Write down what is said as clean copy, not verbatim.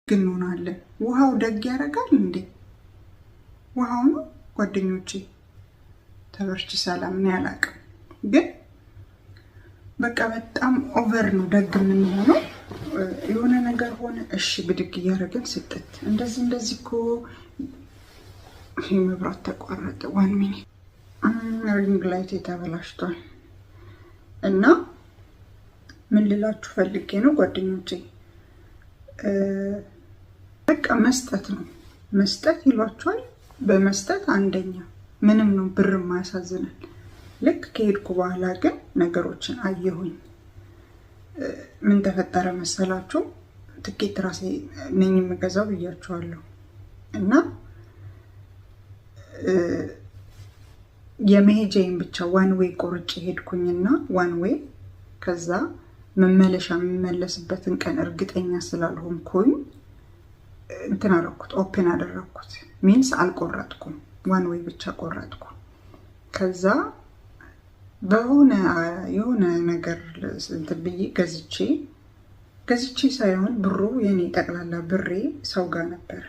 ግን እንሆናለን። ውሃው ደግ ያደርጋል እንዴ? ውሃው ነው ጓደኞቼ። ተበርች ሰላም ነው ያላቀም ግን በቃ በጣም ኦቨር ነው ደግ የምንሆነው። የሆነ ነገር ሆነ እሺ ብድግ እያደረግን ስጥት እንደዚህ እኮ ይሄ መብራት ተቋረጠ። 1 ሚኒት ሪንግ ላይት ተበላሽቷል። እና ምን ልላችሁ ፈልጌ ነው ጓደኞቼ፣ በቃ መስጠት ነው። መስጠት ይሏችኋል። በመስጠት አንደኛ ምንም ነው፣ ብር ማያሳዝናል። ልክ ከሄድኩ በኋላ ግን ነገሮችን አየሁኝ። ምን ተፈጠረ መሰላችሁ? ትኬት ራሴ ነኝ የምገዛው ብያችኋለሁ። እና የመሄጃዬን ብቻ ዋን ዌይ ቆርጬ ሄድኩኝና ዋን ዌይ ከዛ መመለሻ የምመለስበትን ቀን እርግጠኛ ስላልሆንኩኝ እንትን አደረኩት፣ ኦፕን አደረኩት። ሚንስ አልቆረጥኩም፣ ዋን ዌይ ብቻ ቆረጥኩ። ከዛ የሆነ ነገር እንትን ብዬ ገዝቼ ሳይሆን ብሩ የኔ ጠቅላላ ብሬ ሰው ጋር ነበር።